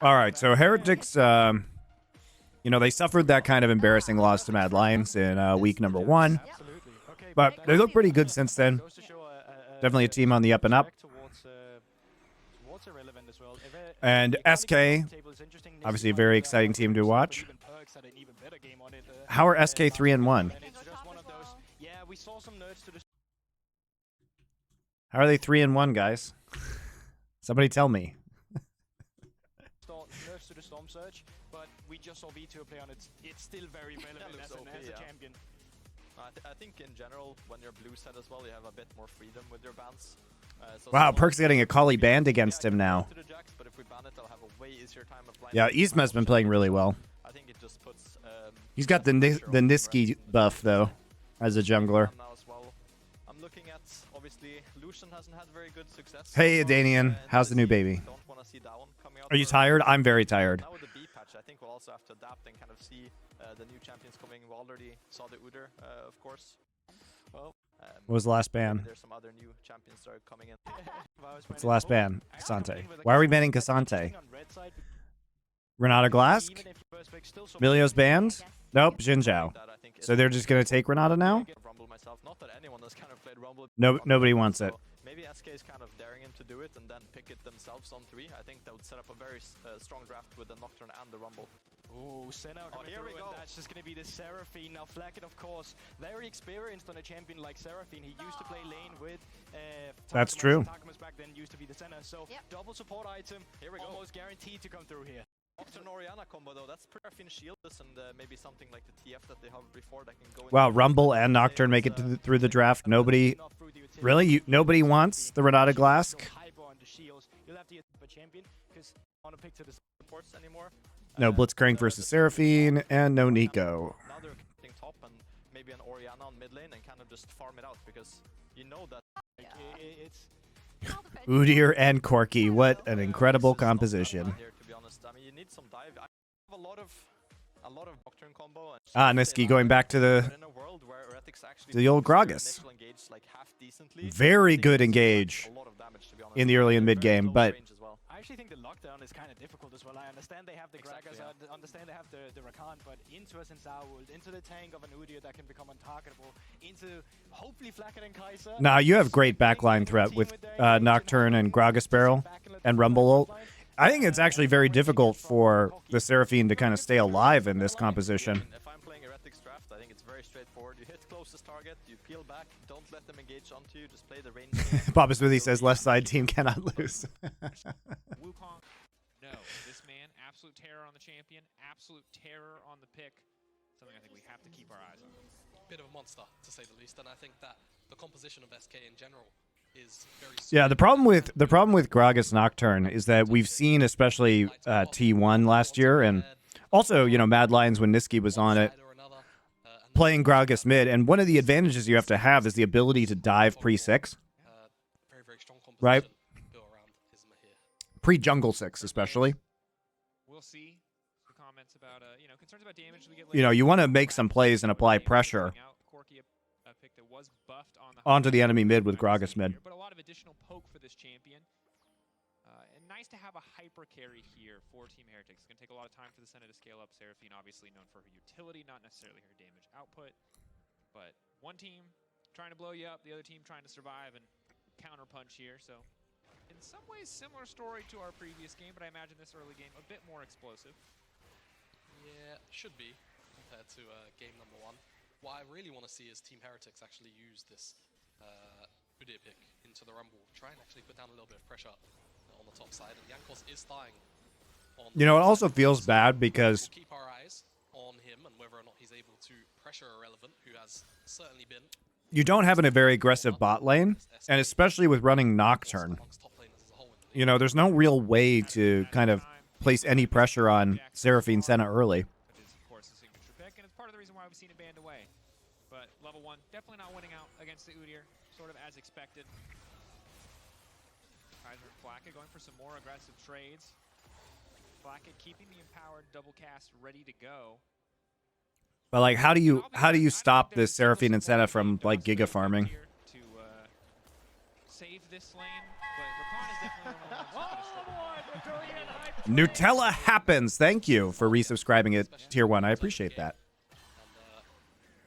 All right, so Heretics, you know, they suffered that kind of embarrassing loss to Mad Lions in week number 1. But they look pretty good since then. Definitely a team on the up and up. And SK, obviously a very exciting team to watch. How are SK 3-1? How are they 3-1, guys? Somebody tell me. Nerfs to the Storm Surge, but we just saw V2 play on it. It's still very relevant as a champion. I think in general, when you're blue set as well, you have a bit more freedom with your bans. Wow, Perk's getting a Kali banned against him now. Yeah, Yzma's been playing really well. I think it just puts, he's got the Niski buff, though, as a jungler. I'm looking at, obviously, Lucian hasn't had very good success. Hey, Danian, how's the new baby? Are you tired? I'm very tired. Now with the B patch, I think we'll also have to adapt and kind of see the new champions coming. We already saw the Udyr, of course. Well, what was the last ban? There's some other new champions that are coming in. What's the last ban? Cassante. Why are we banning Cassante? Renata Glask? Milio's banned? Nope, Jinzhao. So they're just going to take Renata now? No, nobody wants it. Maybe SK is kind of daring him to do it and then pick it themselves on 3. I think that would set up a very strong draft with the Nocturne and the Rumble. Ooh, Senna coming through, and that's just going to be the Seraphine. Now, Flacket, of course, very experienced on a champion like Seraphine. He used to play lane with that's true. Takamas back then used to be the Senna, so double support item. Here we go. Almost guaranteed to come through here. Nocturne Orianna combo though, that's Seraphine shieldless and maybe something like the TF that they have before that can go. Wow, Rumble and Nocturne make it through the draft. Nobody, really, nobody wants the Renata Glask. No Blitzcrank versus Seraphine, and no Nico. Another top and maybe an Orianna on mid lane and kind of just farm it out because you know that it's Udyr and Corki. What an incredible composition. To be honest, I mean, you need some dive. I have a lot of Nocturne combo. And Niski going back to the old Gragas. Very good engage in the early and mid game, but I actually think the lockdown is kind of difficult as well. I understand they have the Gragas, I understand they have the Rakan, but into a Sensawult, into the tank of an Udyr that can become untargetable, into hopefully Flacket and Kaiser. Nah, you have great backline threat with Nocturne and Gragas Barrel and Rumble ult. I think it's actually very difficult for the Seraphine to kind of stay alive in this composition. If I'm playing Heretics draft, I think it's very straightforward. You hit closest target, you peel back, don't let them engage onto you, just play the range. Papa Smithy says left side team cannot lose. Wukong, no. This man, absolute terror on the champion, absolute terror on the pick. Something I think we have to keep our eyes on. Bit of a monster, to say the least, and I think that the composition of SK in general is very yeah, the problem with Gragas Nocturne is that we've seen, especially T1 last year, and also, you know, Mad Lions when Niski was on it, playing Gragas mid, and one of the advantages you have to have is the ability to dive pre-6. Right? Pre-jungle 6, especially. We'll see the comments about, you know, concerns about damage. You know, you want to make some plays and apply pressure onto the enemy mid with Gragas mid. But a lot of additional poke for this champion. And nice to have a hyper carry here for Team Heretics. It's going to take a lot of time for the Senna to scale up. Seraphine obviously known for her utility, not necessarily her damage output. But one team trying to blow you up, the other team trying to survive and counter punch here. So in some ways, similar story to our previous game, but I imagine this early game a bit more explosive. Yeah, should be compared to game number 1. What I really want to see is Team Heretics actually use this Udyr pick into the Rumble. Try and actually put down a little bit of pressure on the top side. And Jankos is dying. You know, it also feels bad because we'll keep our eyes on him and whether or not he's able to pressure Irrelevant, who has certainly been. You don't have a very aggressive bot lane, and especially with running Nocturne. You know, there's no real way to kind of place any pressure on Seraphine Senna early. Which is, of course, the signature pick, and it's part of the reason why we've seen it banned away. But level 1, definitely not winning out against the Udyr, sort of as expected. Kaiser and Flacket going for some more aggressive trades. Flacket keeping the empowered double cast ready to go. But like, how do you stop this Seraphine and Senna from like giga farming? To save this lane, but Rakan is definitely one of the ones who's gonna struggle. Nutella happens. Thank you for resubscribing at tier 1. I appreciate that.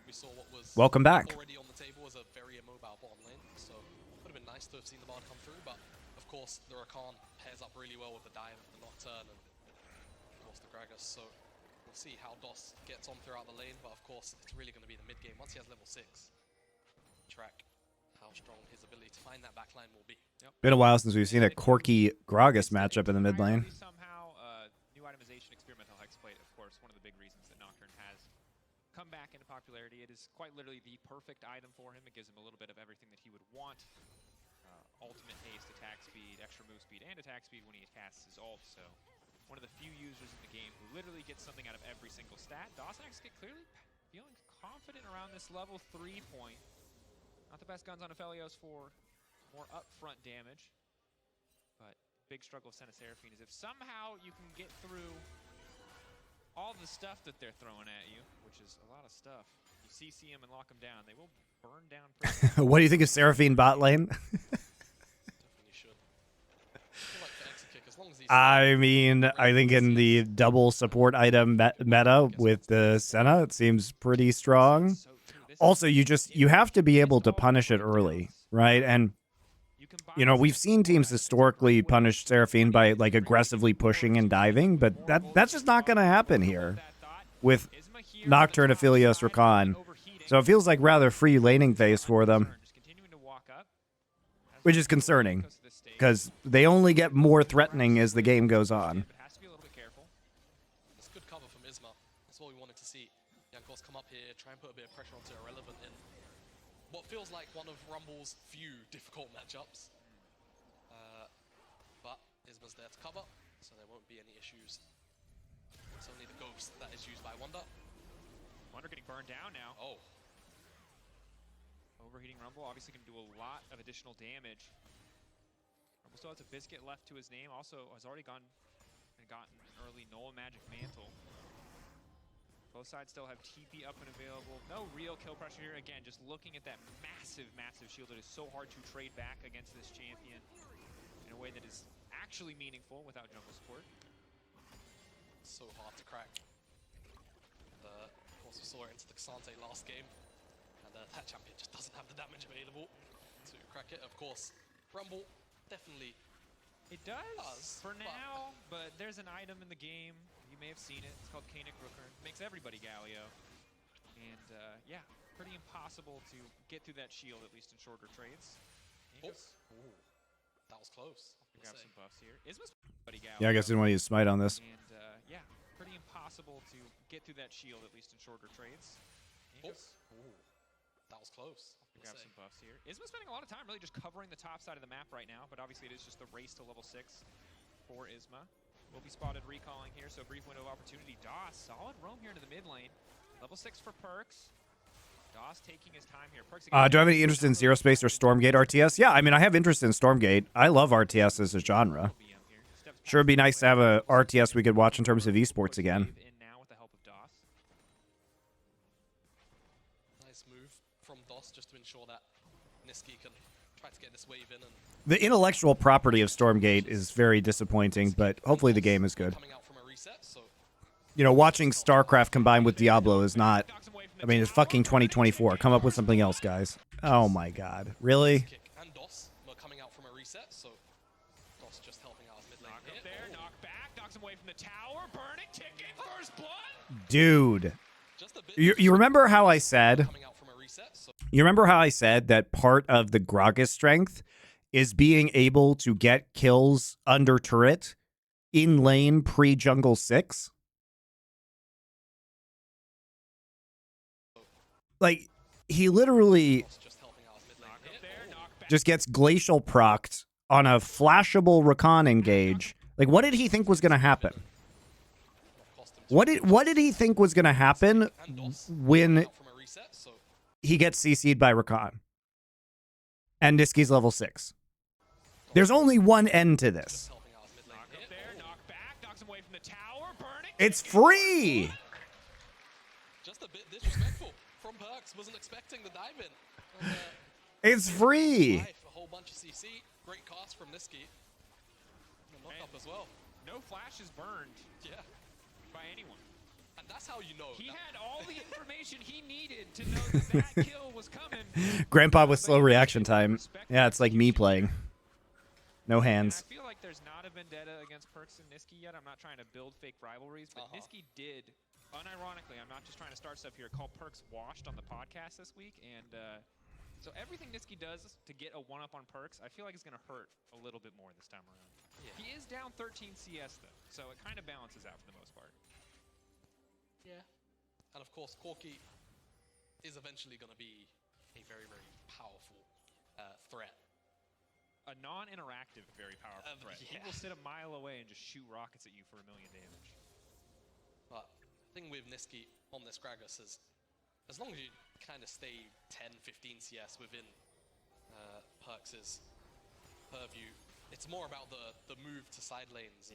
We saw what was Welcome back. already on the table was a very immobile bottom lane, so it would have been nice to have seen the Bard come through, but of course the Rakan pairs up really well with the dive, the Nocturne, and of course the Gragas, so we'll see how DOS gets on throughout the lane, but of course it's really going to be the mid game. Once he has level 6, track how strong his ability to find that backline will be. Been a while since we've seen a Corki Gragas matchup in the mid lane. Somehow, new itemization experimental hexplate, of course, one of the big reasons that Nocturne has come back into popularity. It is quite literally the perfect item for him. It gives him a little bit of everything that he would want. Ultimate haste, attack speed, extra move speed, and attack speed when he casts his ult. So one of the few users in the game who literally gets something out of every single stat. Dawsonax get clearly feeling confident around this level 3 point. Not the best guns on Aphelios for more upfront damage. But big struggle of Senna Seraphine is if somehow you can get through all the stuff that they're throwing at you, which is a lot of stuff. You CC them and lock them down, they will burn down. What do you think of Seraphine bot lane? Definitely should. I feel like the exit kick, as long as he's I mean, I think in the double support item meta with the Senna, it seems pretty strong. Also, you have to be able to punish it early, right? And you know, we've seen teams historically punish Seraphine by like aggressively pushing and diving, but that's just not going to happen here with Nocturne, Aphelios, Rakan. So it feels like rather free laning phase for them, which is concerning because they only get more threatening as the game goes on. It's good cover from Isma. That's what we wanted to see. Jankos come up here, try and put a bit of pressure onto Irrelevant in what feels like one of Rumble's few difficult matchups. But Isma's there to cover, so there won't be any issues. It's only the Ghost that is used by Wonder. Wonder getting burned down now. Oh. Overheating Rumble obviously can do a lot of additional damage. Rumble still has a Biscuit left to his name. Also has already gone and gotten an early Nolan Magic Mantle. Both sides still have TP up and available. No real kill pressure here. Again, just looking at that massive, massive shield. It is so hard to trade back against this champion in a way that is actually meaningful without jungle support. So hard to crack. Of course, we saw it into the Cassante last game. And that champion just doesn't have the damage available to crack it. Of course, Rumble definitely It does for now, but there's an item in the game. You may have seen it. It's called Kanik Rookern. Makes everybody Galio. And yeah, pretty impossible to get through that shield, at least in shorter trades. Ooh, that was close. Grab some buffs here. Isma's buddy Galio. Yeah, I guess I didn't want to use Smite on this. And yeah, pretty impossible to get through that shield, at least in shorter trades. Ooh, that was close. Grab some buffs here. Isma's spending a lot of time really just covering the top side of the map right now, but obviously it is just the race to level 6 for Isma. Will be spotted recalling here, so brief window of opportunity. DOS, solid roam here into the mid lane. Level 6 for Perks. DOS taking his time here. Perks Do I have any interest in Zero Space or Stormgate RTS? Yeah, I mean, I have interest in Stormgate. I love RTS as a genre. Sure, it'd be nice to have a RTS we could watch in terms of esports again. Nice move from DOS just to ensure that Niski can try to get this wave in. And The intellectual property of Stormgate is very disappointing, but hopefully the game is good. coming out from a reset, so You know, watching StarCraft combined with Diablo is not... I mean, it's fucking 2024. Come up with something else, guys. Oh my god. Really? kick and DOS were coming out from a reset, so DOS just helping out his mid lane Knock here. up there, knock back, knocks him away from the tower, burning, ticking, first blood. Dude. Just a bit You remember how I said... coming out from a reset, so You remember how I said that part of the Gragas strength is being able to get kills under turret in lane pre-jungle 6? Like, he literally just helping out his mid lane Knock here. up there, knock back. just gets glacial procced on a flashable Rakan engage. Like, what did he think was going to happen? Cost him What did he think was going to happen and DOS when out from a reset, so he gets CC'd by Rakan? And Niski's level 6. There's only one end to this. helping out his mid lane Knock here. up there, knock back, knocks him away from the tower, burning. It's free! Just a bit disrespectful from Perks. Wasn't expecting the dive in. And, It's free! life whole bunch of CC. Great cast from Niski. And knock up as well. No flash is burned Yeah. by anyone. And that's how you know. He had all the information he needed to know that that kill was coming. Grandpa with slow reaction time. Yeah, it's like me playing. No hands. And I feel like there's not a vendetta against Perks and Niski yet. I'm not trying to build fake rivalries, but Niski did, unironically, I'm not just trying to start stuff here, call Perks washed on the podcast this week. And so everything Niski does to get a one-up on Perks, I feel like it's going to hurt a little bit more this time around. Yeah. He is down 13 CS, though, so it kind of balances out for the most part. Yeah. And of course, Corki is eventually going to be a very, very powerful threat. A non-interactive, very powerful threat. Yeah. He will sit a mile away and just shoot rockets at you for 1 million damage. But the thing with Niski on this Gragas is, as long as you kind of stay 10, 15 CS within Perks' purview, it's more about the move to side lanes,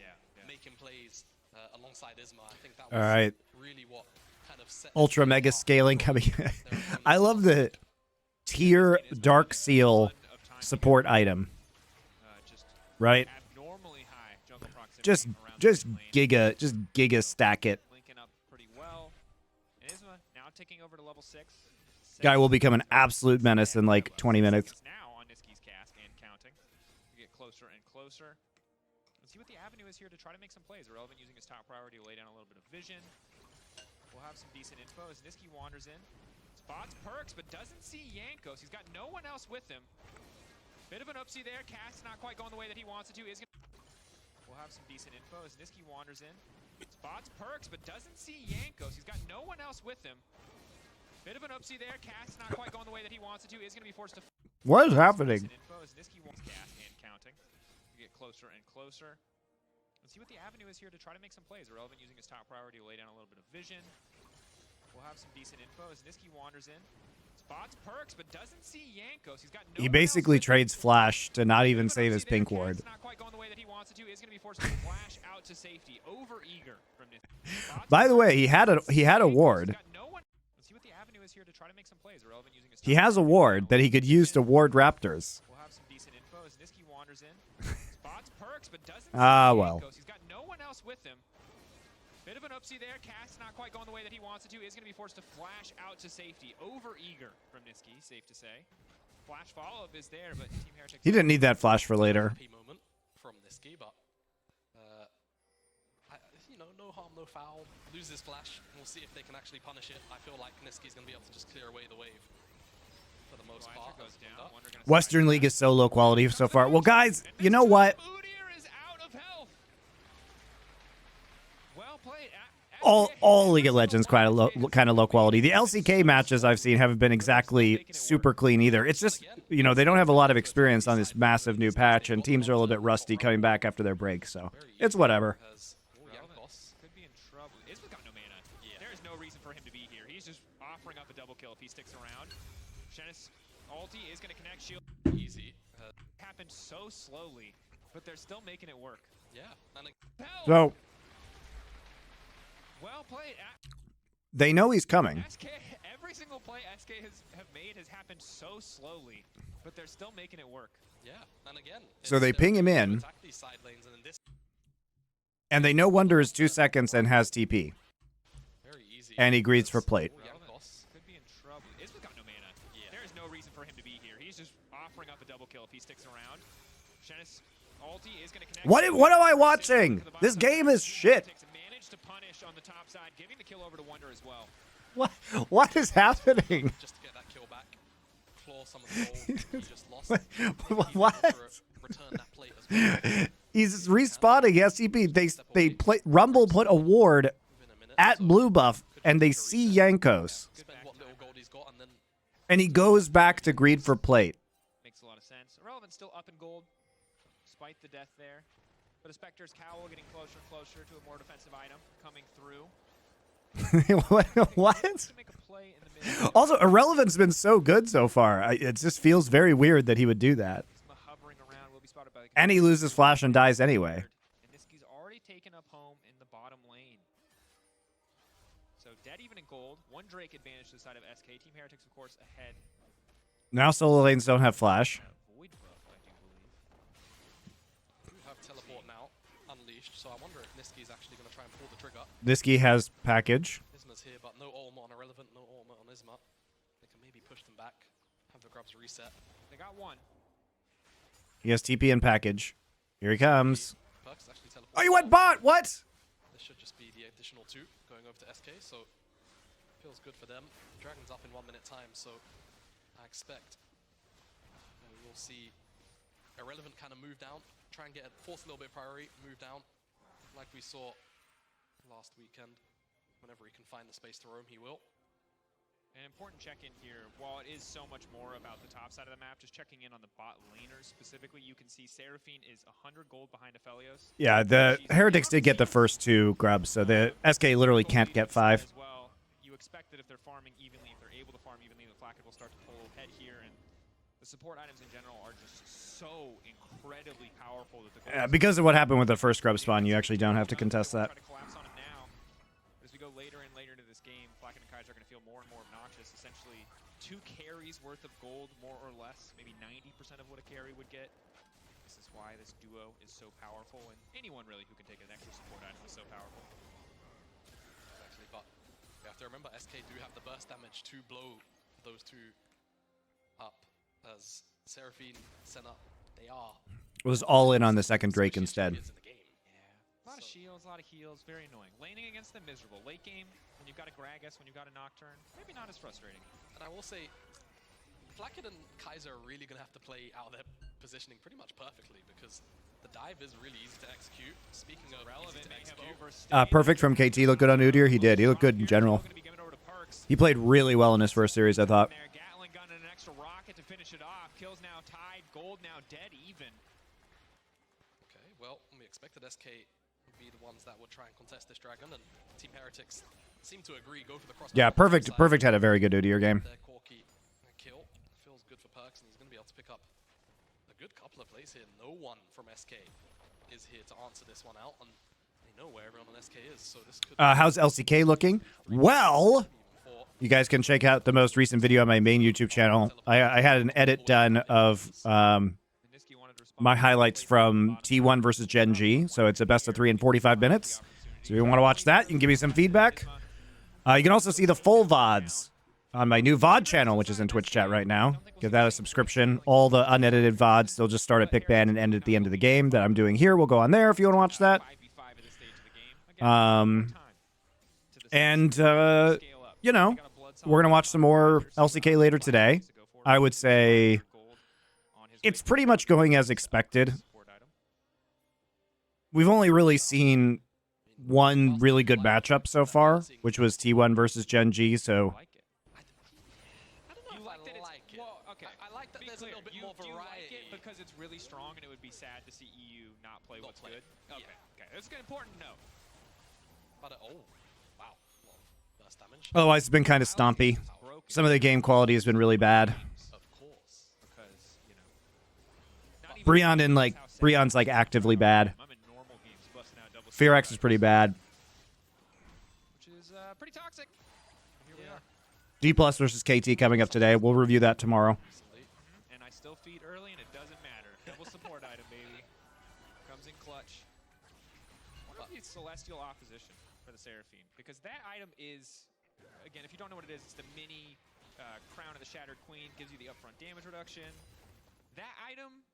making plays alongside Isma. I think that was really what kind of set Ultra mega scaling coming. I love the tier Dark Seal support item. Right? Abnormally high jungle proximity Just giga stack it. Linking up pretty well. And Isma now taking over to level 6. Guy will become an absolute menace in like 20 minutes. Now on Niski's cast and counting. We get closer and closer. Let's see what the avenue is here to try to make some plays. Irrelevant using his top priority to lay down a little bit of vision. We'll have some decent info as Niski wanders in. Spots Perks, but doesn't see Yankos. He's got no one else with him. Bit of an oopsie there. Cast not quite going the way that he wants it to. We'll have some decent info as Niski wanders in. Spots Perks, but doesn't see Yankos. He's got no one else with him. Bit of an oopsie there. Cast not quite going the way that he wants it to. Is going to be forced to. What is happening? Info as Niski wants cast and counting. We get closer and closer. Let's see what the avenue is here to try to make some plays. Irrelevant using his top priority to lay down a little bit of vision. We'll have some decent info as Niski wanders in. Spots Perks, but doesn't see Yankos. He's got no He basically trades Flash to not even save his pink ward. Not quite going the way that he wants it to. Is going to be forced to flash out to safety. Over eager from this. By the way, he had a ward. Let's see what the avenue is here to try to make some plays. Irrelevant using his He has a ward that he could use to ward Raptors. We'll have some decent info as Niski wanders in. Spots Perks, but doesn't see well. Yankos. He's got no one else with him. Bit of an oopsie there. Cast not quite going the way that he wants it to. Is going to be forced to flash out to safety. Over eager from Niski, safe to say. Flash follow-up is there, but Team Heretics... He didn't need that flash for later. Moment from Niski, but you know, no harm, no foul. Loses flash. We'll see if they can actually punish it. I feel like Niski's going to be able to just clear away the wave for the most part. Goes down. Western League is so low quality so far. Well, guys, you know what? All League of Legends kind of low quality. The LCK matches I've seen haven't been exactly super clean either. It's just, you know, they don't have a lot of experience on this massive new patch, and teams are a little bit rusty coming back after their break, so it's whatever. Could be in trouble. Isma's got no mana. There is no reason for him to be here. He's just offering up a double kill if he sticks around. Shennis ulti is going to connect shield. Easy. Happened so slowly, but they're still making it work. Yeah. And So well played. they know he's coming. SK, every single play SK have made has happened so slowly, but they're still making it work. Yeah, and again. So they ping him in, and they know Wonder is 2 seconds and has TP. Very easy. And he greets for plate. Could be in trouble. Isma's got no mana. There is no reason for him to be here. He's just offering up a double kill if he sticks around. Shennis ulti is going to connect. What am I watching? This game is shit. To punish on the top side, giving the kill over to Wonder as well. What is happening? Just to get that kill back, claw some of the gold. He just lost. What? Return that plate as well. He's respawning SCP. Rumble put a ward at blue buff, and they see Yankos. Spend what little gold he's got, And he goes back to greed for plate. Makes a lot of sense. Irrelevant still up in gold, despite the death there. But a Spectre's Cowl getting closer and closer to a more defensive item coming through. What? To make a play in the mid. Also, Irrelevant's been so good so far. It just feels very weird that he would do that. Hovering around, will be spotted by the And he loses flash and dies anyway. And Niski's already taken up home in the bottom lane. So dead even in gold. One Drake advantage to the side of SK. Team Heretics, of course, ahead. Now solo lanes don't have flash. Void Book. unleashed, so I wonder if Niski's actually going to try and pull the trigger. Niski has package. Isma's here, but no Ulma on Irrelevant, no Ulma on Isma. They can maybe push them back, have the grubs reset. They got one. He has TP and package. Here he comes. Perks actually teleport. Oh, you went bot! What? This should just be the additional 2 going over to SK, so feels good for them. Dragon's up in 1 minute time, so I expect we'll see Irrelevant kind of move down, try and force a little bit of priority, move down, like we saw last weekend. Whenever he can find the space to roam, he will. An important check-in here. While it is so much more about the top side of the map, just checking in on the bot laners specifically, you can see Seraphine is 100 gold behind Aphelios. Yeah, the Heretics did get the first 2 grubs, so the SK literally can't get 5. As well, you expect that if they're farming evenly, if they're able to farm evenly, the Flacket will start to pull ahead here, and the support items in general are just so incredibly powerful that the Yeah, because of what happened with the first grub spawn, you actually don't have to contest that. Try to collapse on it now. As we go later and later into this game, Flacket and Kaiser are going to feel more and more obnoxious. Essentially, 2 carries worth of gold, more or less, maybe 90% of what a carry would get. This is why this duo is so powerful, and anyone really who can take an extra support item is so powerful. Exactly, but you have to remember SK do have the burst damage to blow those 2 up, as Seraphine, Senna, they are. It was all in on the second Drake instead. A lot of shields, a lot of heals, very annoying. Laning against them, miserable. Late game, when you've got a Gragas, when you've got a Nocturne, maybe not as frustrating. And I will say, Flacket and Kaiser are really going to have to play out their positioning pretty much perfectly, because the dive is really easy to execute. Speaking of Relevant, may have overstayed. Perfect from KT. Look good on Udyr. He did. He looked good in general. He played really well in his first series, I thought. Gatling gun and an extra rocket to finish it off. Kills now tied, gold now dead even. Okay, well, we expected SK would be the ones that would try and contest this dragon, and Team Heretics seem to agree, go for the cross. Yeah, perfect had a very good Udyr game. Their Corki kill feels good for Perks, and he's going to be able to pick up a good couple of plays here. No one from SK is here to answer this one out, and they know where everyone on SK is, so this could How's LCK looking? Well, you guys can check out the most recent video on my main YouTube channel. I had an edit done of my highlights from T1 versus Gen G, so it's a best of 3 in 45 minutes. So if you want to watch that, you can give me some feedback. You can also see the full VODs on my new VOD channel, which is in Twitch chat right now. Give that a subscription. All the unedited VODs, they'll just start at pick ban and end at the end of the game that I'm doing here. We'll go on there if you want to watch that. You know, we're going to watch some more LCK later today. I would say it's pretty much going as expected. We've only really seen one really good matchup so far, which was T1 versus Gen G, so... I like that there's a little bit more variety. You like it because it's really strong, and it would be sad to see EU not play what's good? Okay, okay. That's important to know. But, oh, wow. Well, burst damage. Otherwise, it's been kind of stompy. Some of the game quality has been really bad. Of course. Because, you know... Breon's like actively bad. Fearax is pretty bad. Which is pretty toxic. Here we are. D plus versus KT coming up today. We'll review that tomorrow. And I still feed early, and it doesn't matter. Double support item, baby. Comes in clutch. What if it's Celestial Opposition for the Seraphine? Because that item is, again, if you don't know what it is, it's the mini Crown of the Shattered Queen. Gives you the upfront damage reduction. That item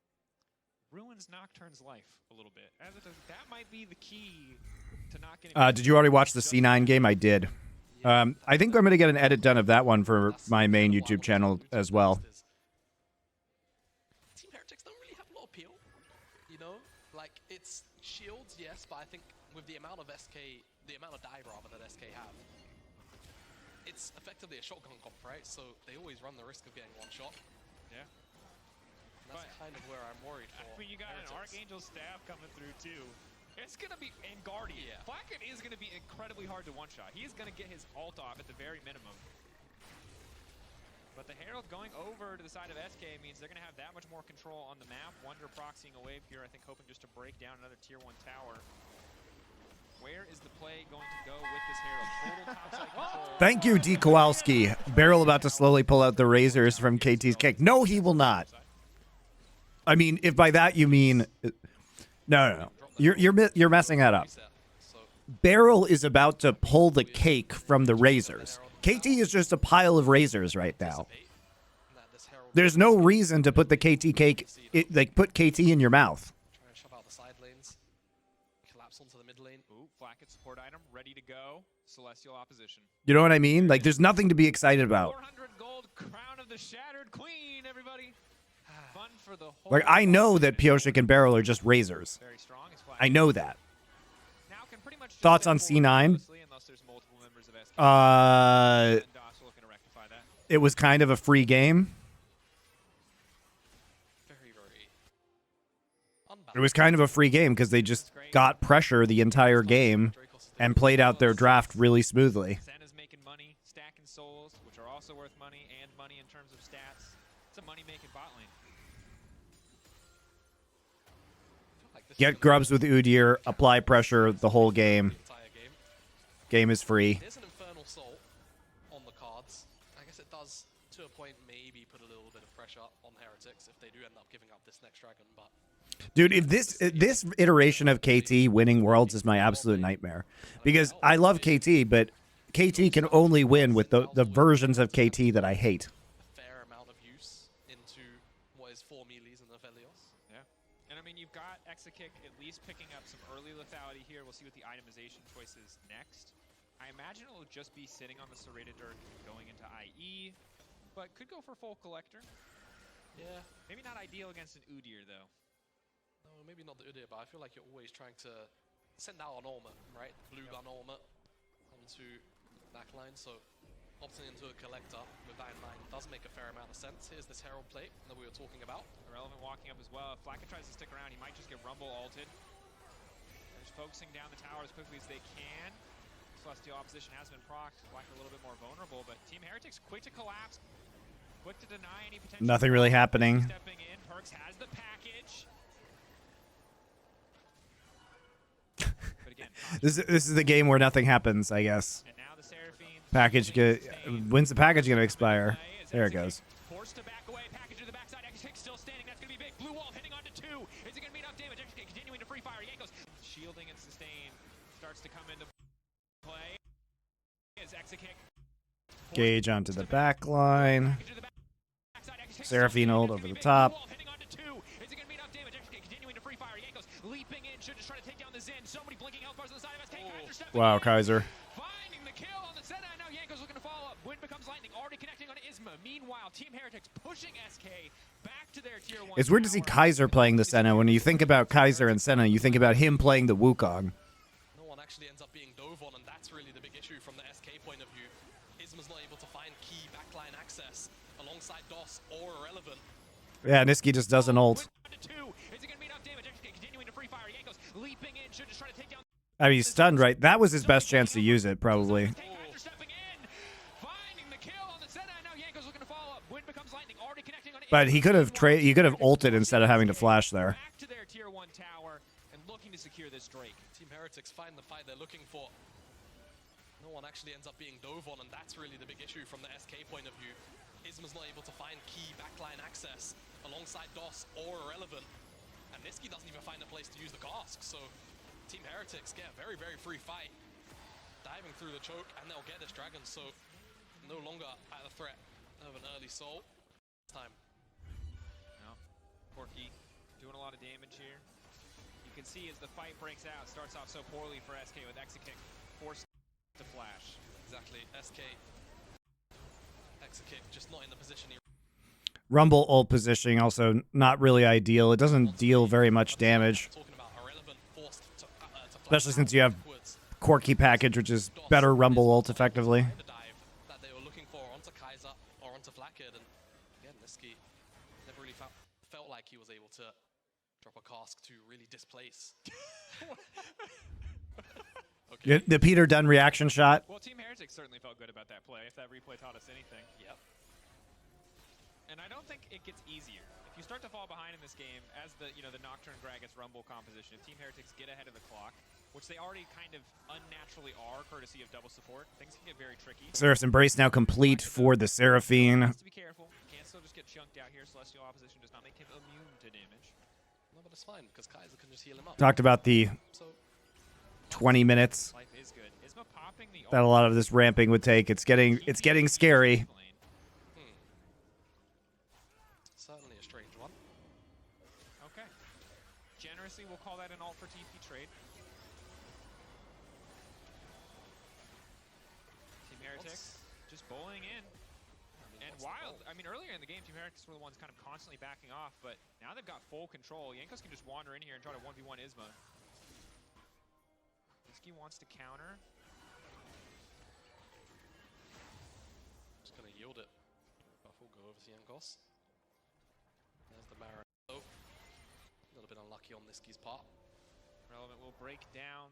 ruins Nocturne's life a little bit. As it does, that might be the key to not getting... Did you already watch the C9 game? I did. I think I'm going to get an edit done of that one for my main YouTube channel as well. Team Heretics don't really have a lot of appeal. You know, like, it's shields, yes, but I think with the amount of SK, the amount of dive rather that SK have, it's effectively a shotgun comp, right? So they always run the risk of getting one shot. Yeah. That's kind of where I'm worried for. I mean, you got Heretics. an Archangel Staff coming through, too. It's going to be... And Guardian. Yeah. Flacket is going to be incredibly hard to one-shot. He is going to get his ult off at the very minimum. But the Herald going over to the side of SK means they're going to have that much more control on the map. Wonder proxying a wave here, I think, hoping just to break down another Tier 1 tower. Where is the play going to go with this Herald? Total topside control. Thank you, D. Kowalski. Beryl about to slowly pull out the razors from KT's kick. No, he will not. I mean, if by that you mean... No. You're messing that up. reset. So Barrel is about to pull the cake from the razors. KT is just a pile of razors right now. anticipate that this Herald There's no reason to put the KT cake, like put KT in your mouth. try and shove out the side lanes, collapse onto the mid lane. Ooh, Flacket support item ready to go. Celestial opposition. You know what I mean? Like, there's nothing to be excited about. 400 gold, crown of the Shattered Queen, everybody. Fun for the whole. Like, I know that Pioshik and Barrel are just razors. Very strong. As I know that. Now can pretty much just Thoughts step on forward C9? closely unless there's multiple members of SK. And DOS are looking to rectify that. It was kind of a free game. Very, very unbalanced. It was kind of a free game because they just got pressure the entire game and played out their draft really smoothly. Senna's making money, stacking souls, which are also worth money, and money in terms of stats. It's a money-making bot lane. Like this Get grubs with Udyr, apply pressure the whole game. entire game. Game is free. There's an Infernal Soul on the cards. I guess it does, to a point, maybe put a little bit of pressure on Heretics if they do end up giving up this next dragon, but Dude, if this iteration of KT winning Worlds is my absolute nightmare. Because I love KT, but KT can only win with the versions of KT that I hate. a fair amount of use into what is 4 melees and Aphelios. Yeah. And I mean, you've got Exakick at least picking up some early lethality here. We'll see what the itemization choice is next. I imagine it will just be sitting on the Serrated Dirk going into IE, but could go for full collector. Yeah, Maybe not ideal against an Udyr, though. no, maybe not the Udyr, but I feel like you're always trying to send out an Orma, right? Blue gun Orma onto backline, so opting into a collector with that in mind does make a fair amount of sense. Here's this Herald plate that we were talking about. Irrelevant walking up as well. If Flacket tries to stick around, he might just get Rumble ulted. They're just focusing down the tower as quickly as they can. Celestial opposition has been procced. Flacket a little bit more vulnerable, but Team Heretics quick to collapse, quick to deny any potential. Nothing really happening. Stepping in, Perks has the package. But again, This is the game where nothing happens, I guess. and now the Seraphine Package when's the package gonna expire? There it goes. Forced to back away, package to the backside, Exakick still standing, that's gonna be big. Blue wall hitting onto 2. Is it gonna be enough damage? Exakick continuing to free fire. Yankos shielding and sustain starts to come into play. Is Exakick Gauge onto the back line. package to the backside, Exakick Seraphine still ult standing, over that's the gonna be big. top. Blue wall hitting onto 2. Is it gonna be enough damage? Exakick continuing to free fire. Yankos leaping in, should just try to take down the Zen. So many blinking health bars on the side of SK. Kaiser stepping Wow, in. Kaiser. Finding the kill on the Senna, and now Yanko's looking to follow up. Wind becomes lightning, already connecting on Isma. Meanwhile, Team Heretics pushing SK back to their tier 1. It's weird to see Kaiser playing the Senna. When you think about Kaiser and Senna, you think about him playing the Wukong. No one actually ends up being dove on, and that's really the big issue from the SK point of view. Isma's not able to find key backline access alongside DOS or Irrelevant. Yeah, Niski just doesn't ult. Is it gonna be enough damage? Exakick continuing to free fire. Yanko's leaping in, should just try to take down. I mean, he's stunned, right? That was his best chance to use it, probably. Kaiser stepping in, finding the kill on the Senna, and now Yanko's looking to follow up. Wind becomes lightning, already connecting on But he could have ulted instead of having to flash there. Back to their tier 1 tower and looking to secure this Drake. Team Heretics find the fight they're looking for. No one actually ends up being dove on, and that's really the big issue from the SK point of view. Isma's not able to find key backline access alongside DOS or Irrelevant. And Niski doesn't even find a place to use the cask, so Team Heretics get a very, very free fight. Diving through the choke, and they'll get this dragon, so no longer at the threat of an early soul. Time. No. Corky doing a lot of damage here. You can see as the fight breaks out, it starts off so poorly for SK with Exakick forced to flash. Exactly. SK. Exakick just not in the position he Rumble ult positioning also not really ideal. It doesn't deal very much damage, talking about. Irrelevant forced to especially since you have backwards. Corky package, which is better Rumble ult effectively. The dive that they were looking for onto Kaiser or onto Flackhead, and again, Niski never really felt like he was able to drop a cask to really displace. Okay. The Peter Dunn reaction shot. Well, Team Heretics certainly felt good about that play, if that replay taught us anything. Yep. And I don't think it gets easier. If you start to fall behind in this game, as the Nocturne Gragas Rumble composition, if Team Heretics get ahead of the clock, which they already kind of unnaturally are, courtesy of double support, things can get very tricky. Seraph's Embrace now complete for the Seraphine. Has to be careful. Can't still just get chunked out here. Celestial opposition does not make him immune to damage. No, but it's fine because Kaiser can just heal him up. Talked about the So 20 minutes Life is good. Isma popping the that a lot of this ramping would take. It's getting scary. certainly a strange one. Okay. Generously, we'll call that an alt for TP trade. Team Heretics just bowling in. And wild. I mean, earlier in the game, Team Heretics were the ones kind of constantly backing off, but now they've got full control. Jankos can just wander in here and try to 1v1 Isma. Niski wants to counter. Just going to yield it. Buff will go over to Jankos. There's the Mara. Oh, a little bit unlucky on Niski's part. Relevant will break down.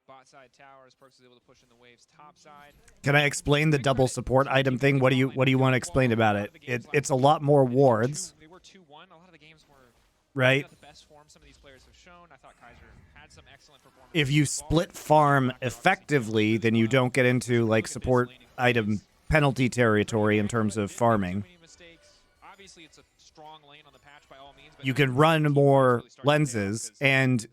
Bot side towers. Perks is able to push in the waves top side. Can I explain the double support item thing? What do you want to explain about it? It's a lot more wards, They were 2-1. A lot of the games were right? not the best form some of these players have shown. I thought Kaiser had some excellent performance. If you split farm effectively, then you don't get into like support item penalty territory in terms of farming. Obviously, it's a strong lane on the patch by all means, but You can run more lenses, and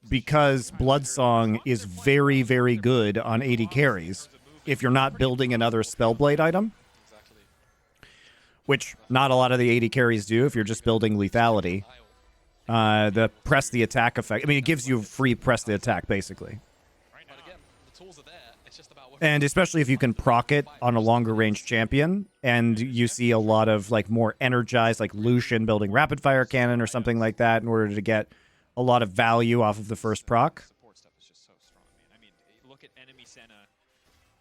because Bloodsong is very, very good on 80 carries, if you're not building another Spellblade item, Exactly. which not a lot of the 80 carries do if you're just building lethality, the press the attack effect, I mean, it gives you free press the attack, basically. But again, the tools are there. It's just about And especially if you can proc it on a longer range champion, and you see a lot of like more energized, like Lucian building rapid fire cannon or something like that in order to get a lot of value off of the first proc. support stuff is just so strong, man. I mean, look at enemy Senna,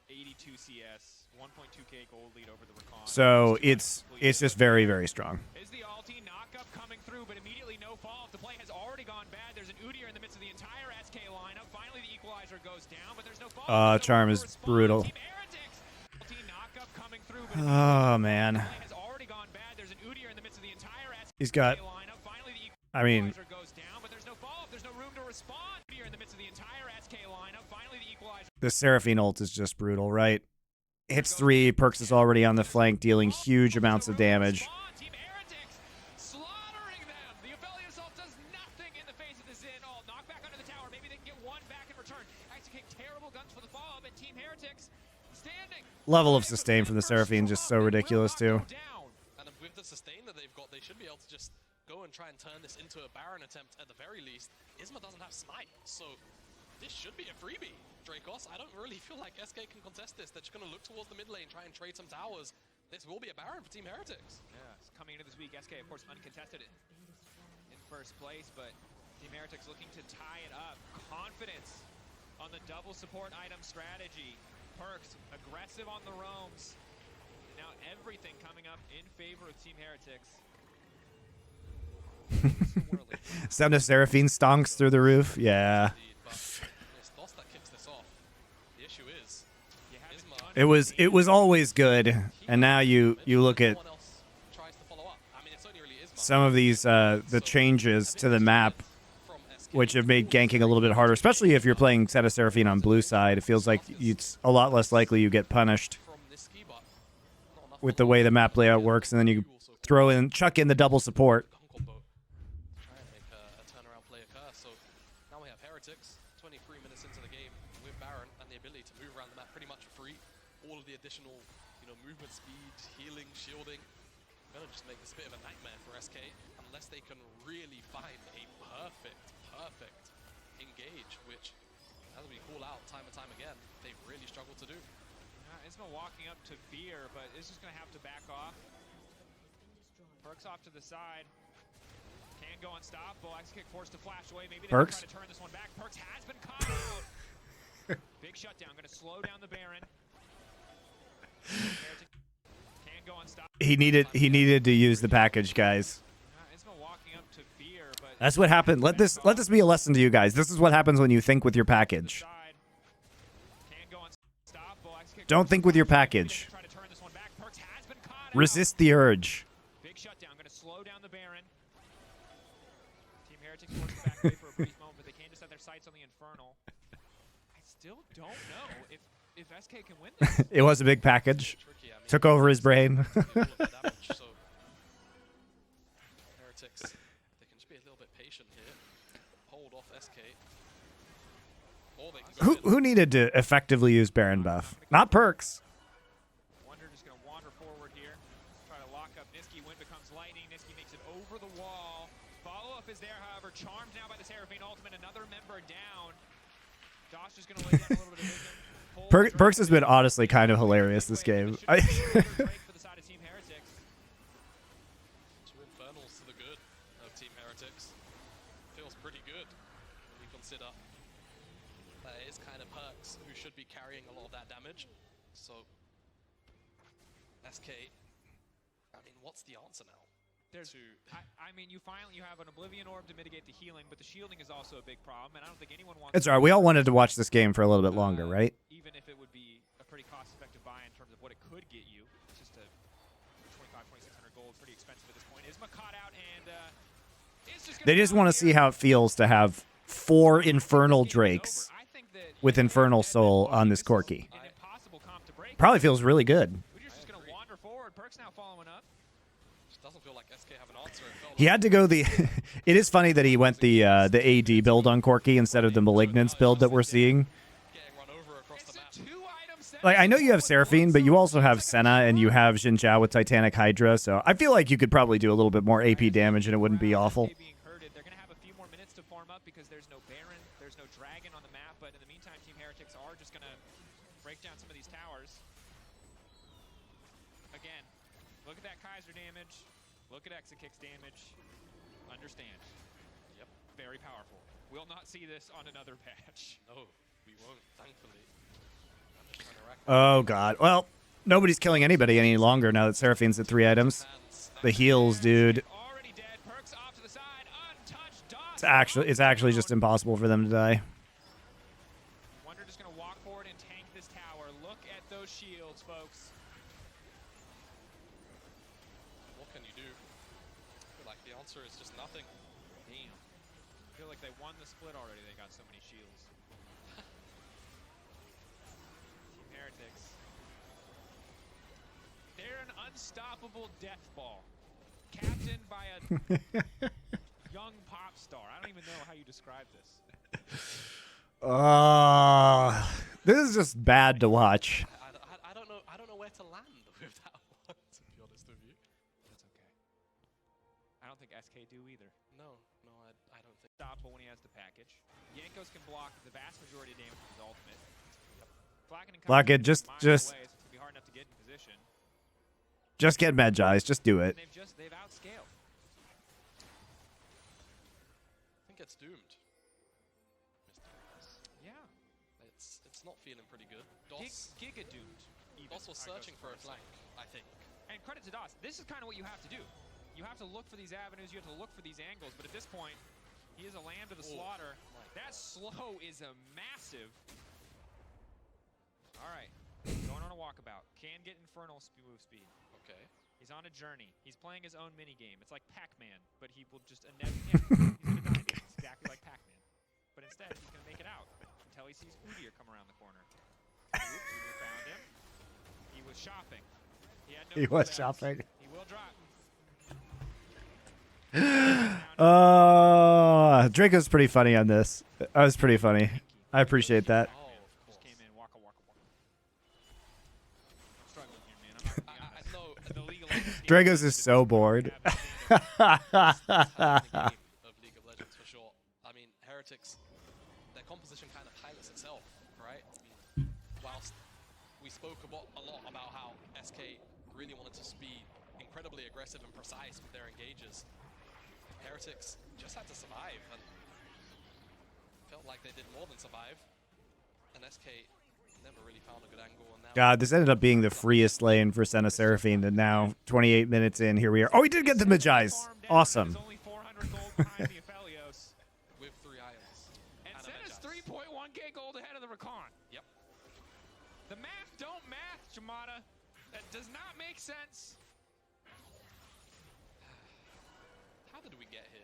82 CS, 1.2k gold lead over the Recon. So it's just very, very strong. Is the ulti knockup coming through, but immediately no fall. The play has already gone bad. There's an Udyr in the midst of the entire SK lineup. Finally, the equalizer goes down, but there's no fall. Charm is brutal. Team Heretics. Ulti knockup coming through, but Oh, man. the play has already gone bad. There's an Udyr in the midst of the entire SK He's got, lineup. Finally, the I mean, equalizer goes down, but there's no follow-up. There's no room to respond. Udyr in the midst of the entire SK lineup. Finally, the equalizer. the Seraphine ult is just brutal, right? Hits 3, Perks is already on the flank, dealing huge amounts of damage. Team Heretics slaughtering them. The Affiliate Assault does nothing in the face of the Zin. Oh, knock back under the tower. Maybe they can get one back in return. Actually kick terrible guns for the follow-up, and Team Heretics standing. Level of sustain from the Seraphine just so ridiculous, too. And with the sustain that they've got, they should be able to just go and try and turn this into a Baron attempt at the very least. Isma doesn't have Smite, so this should be a freebie. Dracos, I don't really feel like SK can contest this. They're just going to look towards the mid lane, try and trade some towers. This will be a Baron for Team Heretics. Yeah, coming into this week, SK, of course, uncontested in first place, but Team Heretics looking to tie it up. Confidence on the double support item strategy. Perks, aggressive on the roams. Now everything coming up in favor of Team Heretics. Sound of Seraphine stonks through the roof. Yeah. Indeed, but it's DOS that kicks this off. The issue is, You haven't Isma, It was always good, and now you look at no one else tries to follow up. I mean, it's only really Isma some of these the changes to the map, from SK. which have made ganking a little bit harder, especially if you're playing Set of Seraphine on blue side. It feels like it's a lot less likely you get punished From Niski, but not enough with the way the map layout works, and then you chuck in the double support. combo. Try and make a turnaround play occur. So now we have Heretics, 23 minutes into the game with Baron and the ability to move around the map pretty much free. All of the additional, movement speed, healing, shielding. Gonna just make this a bit of a nightmare for SK unless they can really find a perfect engage, which, as we call out time and time again, they've really struggled to do. Isma walking up to Fear, but is just going to have to back off. Perks off to the side. Can go unstoppable. X kick forced to flash away. Maybe they can Perks? try to turn this one back. Perks has been caught out. Big shutdown. Going to slow down the Baron. Can go unstoppable. He needed to use the package, guys. Isma walking up to Fear, but That's what happened. Let this be a lesson to you guys. This is what happens when you think with your package. side. Can go unstoppable. X kick Don't think with your package. try to turn this one back. Perks has been caught out. Resist the urge. Big shutdown, going to slow down the Baron. Team Heretics forced to back away for a brief moment, but they can just set their sights on the Infernal. I still don't know if SK can win this. It was a big package. Tricky, I mean, Took over his brain. all of the damage, so Heretics, they can just be a little bit patient. combination here. Hold off SK. Or they can go Who needed to effectively use Baron buff? Not Perks. Wonder just going to wander forward here. Try to lock up Niski. Wind becomes lightning. Niski makes it over the wall. Follow-up is there, however. Charmed now by the Seraphine ultimate. Another member down. Dosh just going to lay down a little bit of vision. Perks has been honestly kind of hilarious this game. For the side of Team Heretics. Two Infernals to the good of Team Heretics. Feels pretty good when you consider that it is kind of Perks who should be carrying a lot of that damage. So, SK, I mean, what's the answer now? I mean, you have an Oblivion Orb to mitigate the healing, but the shielding is also a big problem, and I don't think anyone wants... It's all right. We all wanted to watch this game for a little bit longer, right? Even if it would be a pretty cost-effective buy in terms of what it could get you. It's just a 2,600 gold, pretty expensive at this point. Isma caught out, and it's just They just want to see how it feels to have 4 Infernal Drakes with Infernal Soul on this Corki. An impossible comp to break. Probably feels really good. Udyr's just going to wander forward. Perks now following up. Doesn't feel like SK have an answer. He had to go the... It is funny that he went the AD build on Corki instead of the Malignance build that we're seeing. Getting run over across the map. Like, I know you have Seraphine, but you also have Senna and you have Xin Zhao with Titanic Hydra, so I feel like you could probably do a little bit more AP damage and it wouldn't be awful. Being herded. They're going to have a few more minutes to farm up because there's no Baron, there's no Dragon on the map, but in the meantime, Team Heretics are just going to break down some of these towers. Again, look at that Kaiser damage. Look at Exakix damage. Understand. Yep. Very powerful. We'll not see this on another patch. No, we won't, thankfully. I'm just trying to rack Oh, God. Well, nobody's killing anybody any longer now that Seraphine's at 3 items. The heals, dude. Already dead. Perks off to the side. Untouched. Dot. It's actually just impossible for them to die. Wonder just going to walk forward and tank this tower. Look at those shields, folks. what can you do? I feel like the answer is just nothing. Damn. I feel like they won the split already. They got so many shields. Team Heretics. They're an unstoppable death ball. Captained by a young pop star. I don't even know how you describe this. This is just bad to watch. I don't know where to land with that one, to be honest with you. That's okay. I don't think SK do either. No, I don't think. Stoppable when he has the package. Yankos can block the vast majority of damage with his ultimate. Flacken and Block it, Kaiser just- miles away, so it's gonna be hard enough to get in position. Just get Medjais. Just do it. And they've outscaled. I think it's doomed. Yeah. It's not feeling pretty good. Giga doomed. Even. DOS was I go searching so for far a as flank, I think. And credit to DOS. This is kind of what you have to do. You have to look for these avenues. You have to look for these angles. But at this point, he is a lamb to the slaughter. That slow is a massive. All right. Going on a walkabout. Can get infernal move speed. Okay. He's on a journey. He's playing his own mini game. It's like Pac-Man, but he will just he's gonna die. It's exactly like Pac-Man. But instead, he's gonna make it out until he sees Udyr come around the corner. Udyr found him. He was shopping. He had no He was cooldowns. shopping. He will drop. Draco's pretty funny on this. That was pretty funny. I appreciate that. Oh, of Just course. came in. Waka. I'm struggling here, man. I'm not gonna be honest. No, The League of Legends team Dragos is so bored. of League of Legends for sure. I mean, Heretics, their composition kind of highlights itself, right? I mean, whilst we spoke a lot about how SK really wanted to be incredibly aggressive and precise with their engages, Heretics just had to survive and felt like they did more than survive. And SK never really found a good angle. And now God, this ended up being the freest lane for Senna Seraphine, and now 28 minutes in, here we are. Oh, we did get the Medjais. Awesome. There's only 400 gold behind the Aphelios. with 3 ions. And a Senna's Medjais. 3.1k gold ahead of the Rakan. Yep. The math don't math, Jamada. That does not make sense. How did we get here,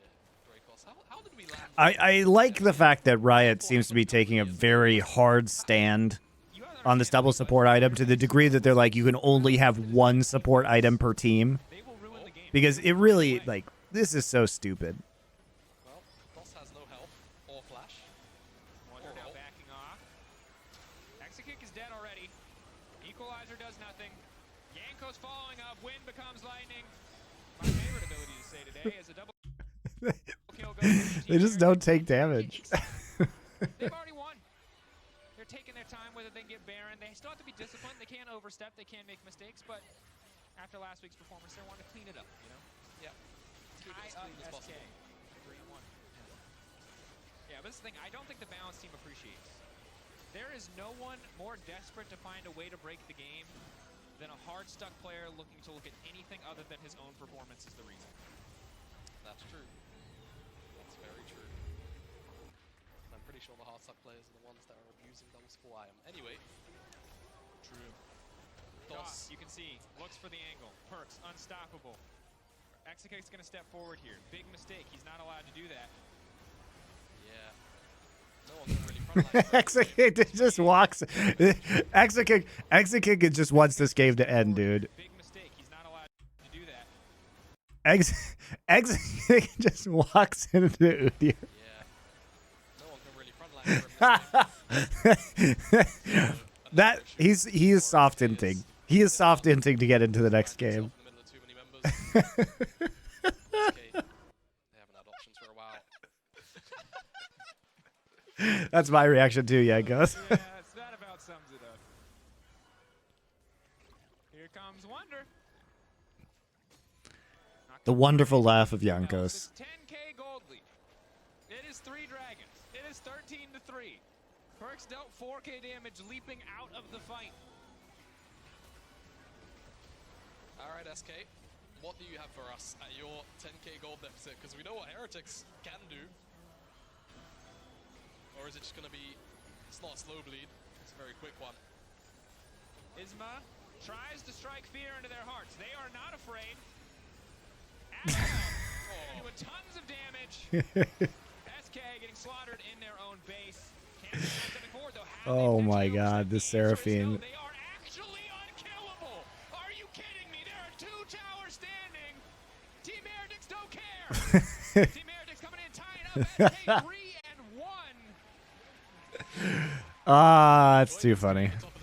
Dracos? How did we land? I like the fact that Riot seems to be taking a very hard stand You have to on this understand, double support item to the degree that they're like, you can only have 1 support item per team. they will ruin the game. Because it really, like, this is so stupid. Well, Exekick is dead already. Equalizer does nothing. Yanko's following up. Wind becomes lightning. My favorite ability to say today is a double kill goes to They just don't take damage. They've already won. They're taking their time with it. They can get Baron. They still have to be disciplined. They can't overstep. They can't make mistakes. But after last week's performance, they want to clean it up, you know? Yeah. Keep it Tie as up clean as SK. possible. 3-1. Yeah, but this is the thing. I don't think the balance team appreciates. There is no one more desperate to find a way to break the game than a hard-stuck player looking to look at anything other than his own performance is the reason. That's true. That's very true. And I'm pretty sure the hard stuck players are the ones that are abusing double support IM. Anyway. True. DOS. You can see, looks for the angle. Perks, unstoppable. Exekick's going to step forward here. Big mistake. He's not allowed to do that. Yeah. No one can really frontline. Exekick just walks. Exekick just wants this game to end, dude. Big mistake. He's not allowed to do that. Exekick just walks into Udyr. Yeah. No one can really frontline for him. That he is soft inting. He is soft inting to get into the next game. They haven't had options for a while. That's my reaction too, Yankos. Yeah, that about sums it up. Here comes Wonder. The wonderful laugh of Yankos. It's 10k gold lead. It is 3 dragons. It is 13-3. Perks dealt 4k damage leaping out of the fight. Alright, SK. What do you have for us at your 10k gold deficit? Because we know what Heretics can do. Or is it just going to be... It's not a slow bleed. It's a very quick one. Isma tries to strike fear into their hearts. They are not afraid. Doing tons of damage. SK getting slaughtered in their own base. Can't stepping forward, though. Oh my god, this Seraphine. They are actually unkillable. Are you kidding me? There are 2 towers standing. Team Heretics don't care. Team Heretics coming in, tying up. SK 3-1. Ah, it's too funny. Top of